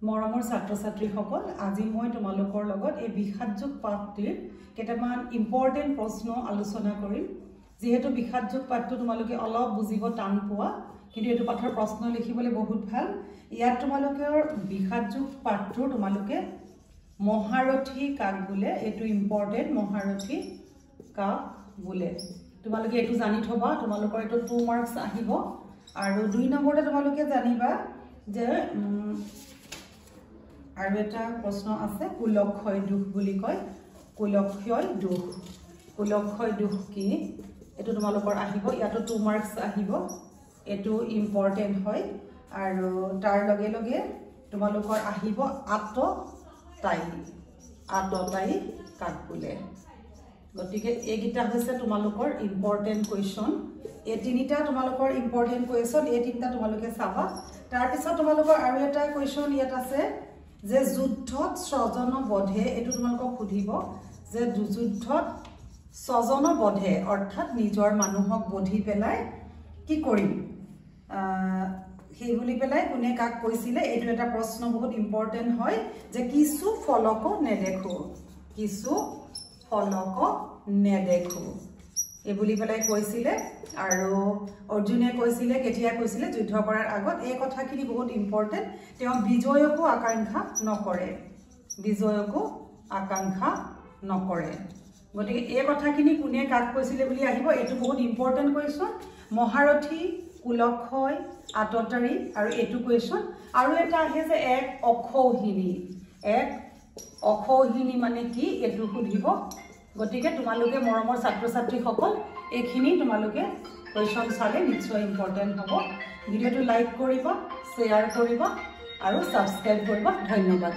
মৰমৰ ছাত্ৰ ছাত্ৰীসকল আজি মই তোমালোকৰ লগত এই বিষাদযোগ পাঠটিৰ কেইটামান ইম্পৰ্টেন্ট প্ৰশ্ন আলোচনা কৰিম যেহেতু বিষাদযোগ পাঠটো তোমালোকে অলপ বুজিব টান পোৱা কিন্তু এটো পাঠৰ প্ৰশ্ন লিখিবলৈ বহুত ভাল ইয়াত তোমালোকৰ বিষাদযোগ পাঠটো তোমালোকে মহাৰথী কাক বোলে এটো ইম্পৰ্টেন্ট মহাৰথী কাক বোলে তোমালোকে এটো জানি থবা তোমালোকৰ এটো 2 মাৰ্কস আহিব আৰু 2 নম্বৰতে তোমালোকে জানিবা যে আৰু এটা প্ৰশ্ন আছে কুলক্ষয় দুখ বুলি কয় কুলক্ষয় দুখ কি এটো তোমালোকৰ আহিব ইয়াতো 2 মাৰ্কস আহিব এটো ইম্পৰ্টেন্ট হয় আৰু তাৰ লগে লগে তোমালোকৰ আহিব আততাই কাক বোলে গতিকে এইগিটা হৈছে তোমালোকৰ ইম্পৰ্টেন্ট কোৱেশ্চন এই তিনিটা তোমালোকৰ ইম্পৰ্টেন্ট কোৱেশ্চন এই তিনিটা তোমালোকে চাবা তাৰ পিছত তোমালোকৰ আৰু এটা কোৱেশ্চন ইয়াত আছে যে যুদ্ধত স্বজন বধে এটো তোমালোকক সুধিব যে যুদ্ধত স্বজন বধে অৰ্থাৎ নিজৰ মানুহক বধি পেলাই কি কৰিম সেই বুলি পেলাই কোনে কাক কৈছিলে এটো এটা প্ৰশ্ন বহুত ইম্পৰ্টেন্ট হয় যে কিছু ফলক নেদেখো এই বুলি পেলাই কৈছিলে আৰু অৰ্জুনে কৈছিলে কেতিয়া কৈছিলে যুদ্ধ কৰাৰ আগত এই কথাখিনি বহুত ইম্পৰ্টেন্ট তেওঁ বিজয়কো আকাংক্ষা নকৰে গতিকে এই কথাখিনি কোনে কাক কৈছিলে বুলি আহিব এটো বহুত ইম্পৰ্টেন্ট কোৱেশ্চন মহাৰথী কুলক্ষয় আততাৰী আৰু এটো কোৱেশ্চন আৰু এটা আহে যে এক অখৌহিনী মানে কি এটো সুধিব গতিকে তোমালোকে মৰমৰ ছাত্ৰ ছাত্ৰীসকল এইখিনি তোমালোকে কোৱেশ্চন চালে নিশ্চয় ইম্পৰ্টেন্ট হ'ব ভিডিওটো লাইক কৰিবা শেয়াৰ কৰিবা আৰু সাবস্ক্ৰাইব কৰিবা ধন্যবাদ